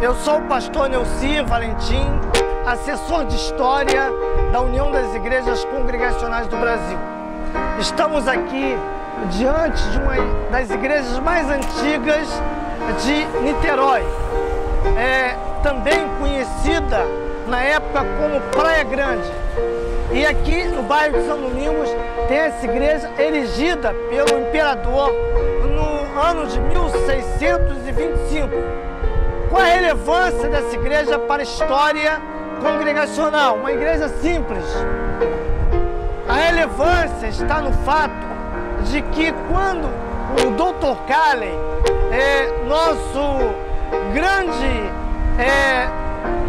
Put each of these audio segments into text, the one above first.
Eu sou o pastor Neuci Valentim, assessor de História da União das Igrejas Congregacionais do Brasil. Estamos aqui diante de uma das igrejas mais antigas de Niterói, também conhecida na época como Praia Grande. E aqui no bairro de São Domingos tem essa igreja erigida pelo imperador no ano de 1625. Qual a relevância dessa igreja para a história congregacional? Uma igreja simples. A relevância está no fato de que quando o Dr. Calley, nosso grande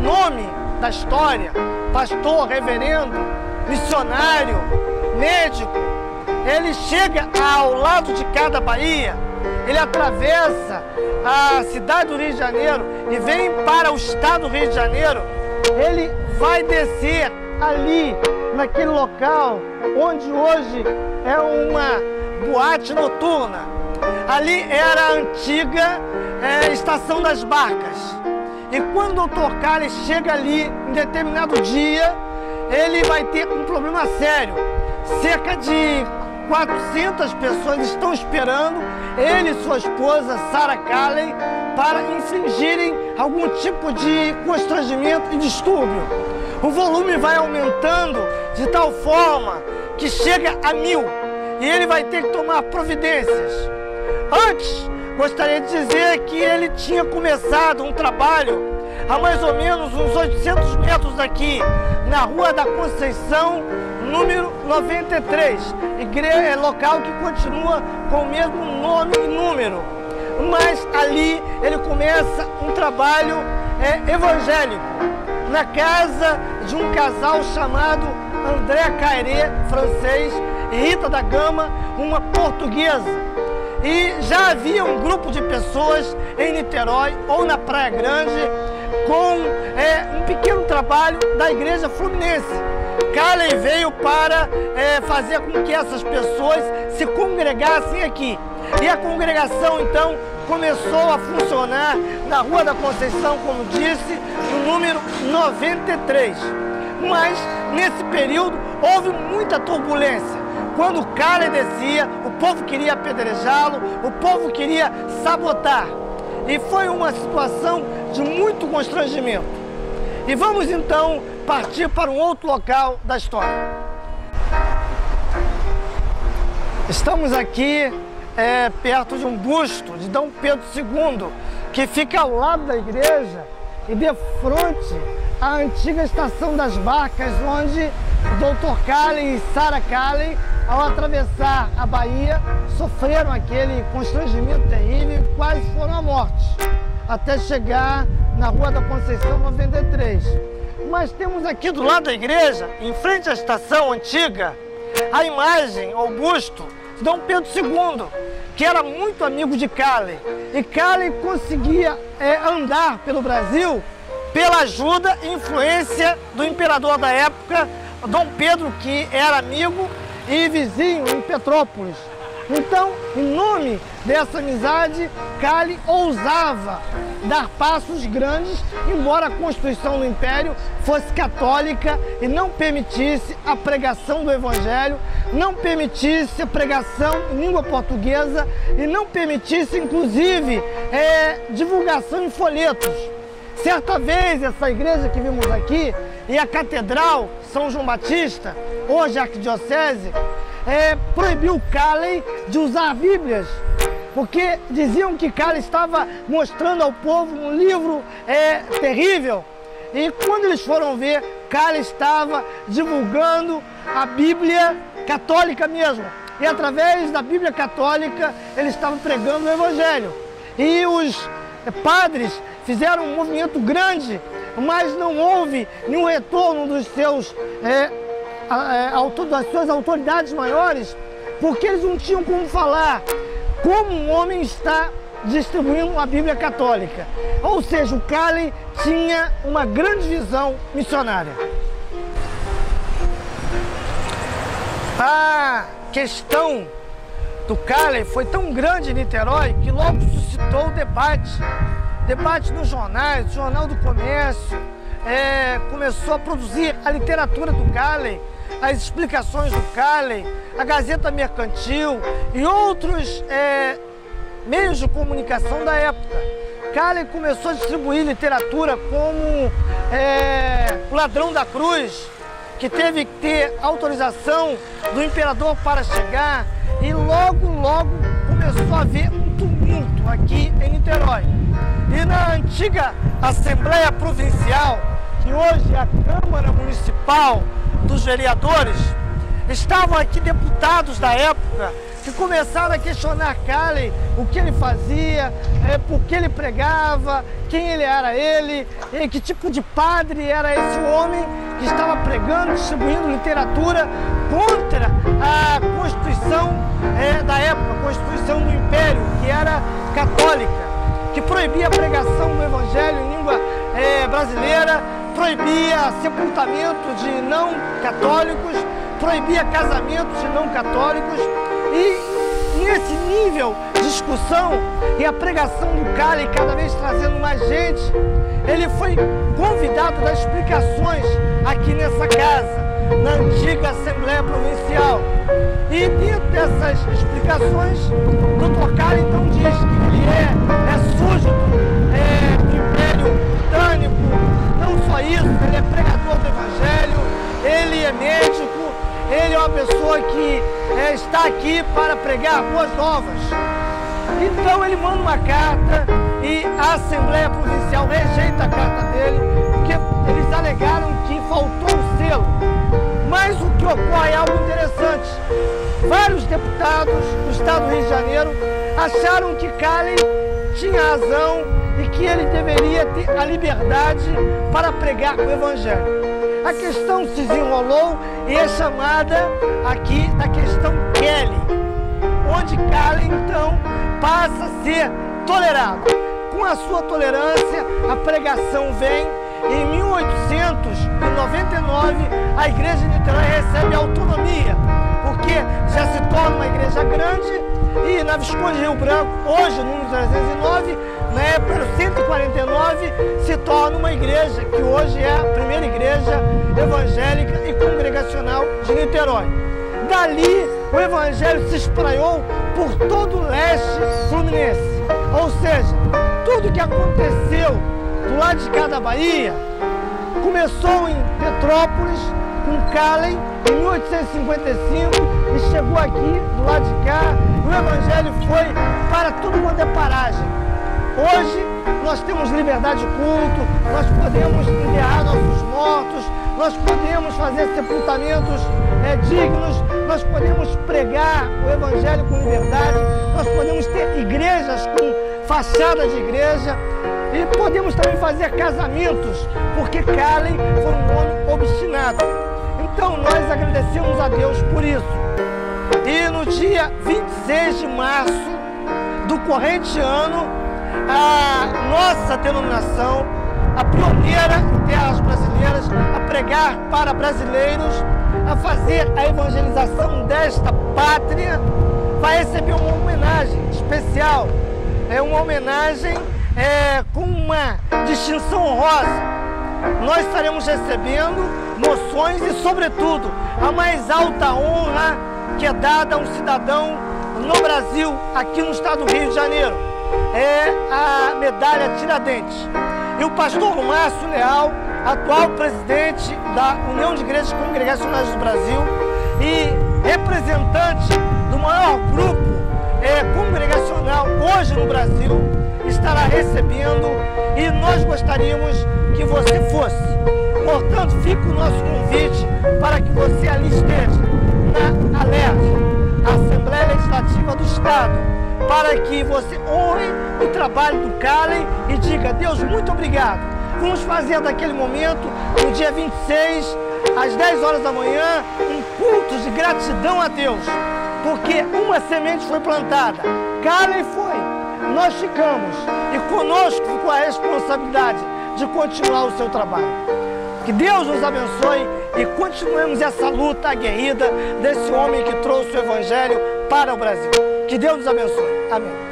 nome da história, pastor, reverendo, missionário, médico, ele chega ao lado de cada Bahia, ele atravessa a cidade do Rio de Janeiro e vem para o estado do Rio de Janeiro, ele vai descer ali, naquele local onde hoje é uma boate noturna. Ali era a antiga estação das barcas. E quando o Dr. Calley chega ali, em determinado dia, ele vai ter um problema sério. Cerca de 400 pessoas estão esperando ele e sua esposa, Sarah Calley, para infligirem algum tipo de constrangimento e distúrbio. O volume vai aumentando de tal forma que chega a 1000 e ele vai ter que tomar providências. Antes, gostaria de dizer que ele tinha começado um trabalho a mais ou menos uns 800 metros daqui, na Rua da Conceição, número 93, local que continua com o mesmo nome e número. Mas ali ele começa um trabalho evangélico, na casa de um casal chamado André Cairé, francês, e Rita da Gama, uma portuguesa. E já havia um grupo de pessoas em Niterói ou na Praia Grande com um pequeno trabalho da Igreja Fluminense. Calley veio para fazer com que essas pessoas se congregassem aqui. E a congregação, então, começou a funcionar na Rua da Conceição, como disse, no número 93. Mas, nesse período, houve muita turbulência. Quando Calley descia, o povo queria apedrejá-lo, o povo queria sabotar. E foi uma situação de muito constrangimento. E vamos, então, partir para um outro local da história. Estamos aqui perto de um busto de D. Pedro II, que fica ao lado da igreja e de frente à antiga estação das barcas, onde o Dr. Calley e Sarah Calley, ao atravessar a Bahia, sofreram aquele constrangimento terrível e quase foram à morte, até chegar na Rua da Conceição 93. Mas temos aqui do lado da igreja, em frente à estação antiga, a imagem ou busto de D. Pedro II, que era muito amigo de Calley. E Calley conseguia andar pelo Brasil pela ajuda e influência do imperador da época, Dom Pedro, que era amigo e vizinho em Petrópolis. Então, em nome dessa amizade, Calley ousava dar passos grandes, embora a Constituição do Império fosse católica e não permitisse a pregação do Evangelho, não permitisse a pregação em língua portuguesa e não permitisse, inclusive, divulgação em folhetos. Certa vez, essa igreja que vimos aqui e a Catedral São João Batista, hoje a Arquidiocese, proibiu Calley de usar Bíblias, porque diziam que Calley estava mostrando ao povo um livro terrível. E quando eles foram ver, Calley estava divulgando a Bíblia católica mesmo. E através da Bíblia católica, ele estava pregando o Evangelho. E os padres fizeram um movimento grande, mas não houve nenhum retorno das suas autoridades maiores, porque eles não tinham como falar como um homem está distribuindo a Bíblia católica. Ou seja, o Calley tinha uma grande visão missionária. A questão do Calley foi tão grande em Niterói que logo suscitou o debate debate nos jornais, Jornal do Comércio, começou a produzir a literatura do Calley, as explicações do Calley, a Gazeta Mercantil e outros meios de comunicação da época. Calley começou a distribuir literatura como O Ladrão da Cruz, que teve que ter autorização do imperador para chegar, e logo começou a haver um tumulto aqui em Niterói. E na antiga Assembleia Provincial, que hoje é a Câmara Municipal dos Vereadores, estavam aqui deputados da época que começaram a questionar Calley, o que ele fazia, por que ele pregava, quem ele era que tipo de padre era esse homem que estava pregando, distribuindo literatura contra a Constituição da época, a Constituição do Império, que era católica, que proibia a pregação do Evangelho em língua brasileira, proibia sepultamento de não católicos, proibia casamentos de não católicos. E nesse nível de discussão e a pregação do Calley cada vez trazendo mais gente, ele foi convidado a dar explicações aqui nessa casa, na antiga Assembleia Provincial. E dentro dessas explicações, o Dr. Calley então diz que ele é súdito do Império Britânico. Não só isso, ele é pregador do Evangelho, ele é médico, ele é uma pessoa que está aqui para pregar boas novas. Então ele manda uma carta e a Assembleia Provincial rejeita a carta dele, porque eles alegaram que faltou o selo. Mas o que ocorre é algo interessante. Vários deputados do estado do Rio de Janeiro acharam que Calley tinha razão e que ele deveria ter a liberdade para pregar o Evangelho. A questão se desenrolou e é chamada aqui da questão Kelly, onde Calley então passa a ser tolerado. Com a sua tolerância, a pregação vem. Em 1899, a igreja de Niterói recebe autonomia, porque já se torna uma igreja grande e na Visconde Rio Branco, hoje, no número 309, na época 149, se torna uma igreja que hoje é a primeira igreja evangélica e congregacional de Niterói. Dali, o evangelho se espraiou por todo o leste fluminense. Ou seja, tudo que aconteceu do lado de cá da Bahia começou em Petrópolis, com Calley, em 1855, e chegou aqui, do lado de cá, e o evangelho foi para tudo quanto é paragem. Hoje, nós temos liberdade de culto, nós podemos enterrar nossos mortos, nós podemos fazer sepultamentos dignos, nós podemos pregar o Evangelho com liberdade, nós podemos ter igrejas com fachada de igreja e podemos também fazer casamentos, porque Calley foi um homem obstinado. Então nós agradecemos a Deus por isso. E no dia 26 de março do corrente ano, a nossa denominação, a pioneira em terras brasileiras, a pregar para brasileiros, a fazer a evangelização desta pátria, vai receber uma homenagem especial. É uma homenagem com uma distinção honrosa. Nós estaremos recebendo moções e, sobretudo, a mais alta honra que é dada a um cidadão no Brasil, aqui no estado do Rio de Janeiro. É a medalha Tiradentes. E o pastor Márcio Leal, atual presidente da União de Igrejas Congregacionais do Brasil e representante do maior grupo congregacional hoje no Brasil, estará recebendo e nós gostaríamos que você fosse. Portanto, fica o nosso convite para que você ali esteja na ALERJ, Assembleia Legislativa do Estado, para que você honre o trabalho do Calley e diga: Deus, muito obrigado. Vamos fazer daquele momento, no dia 26, às 10 horas da manhã, um culto de gratidão a Deus, porque uma semente foi plantada. Calley foi, nós ficamos, e conosco ficou a responsabilidade de continuar o seu trabalho. Que Deus nos abençoe e continuemos essa luta aguerrida desse homem que trouxe o Evangelho para o Brasil. Que Deus nos abençoe. Amém.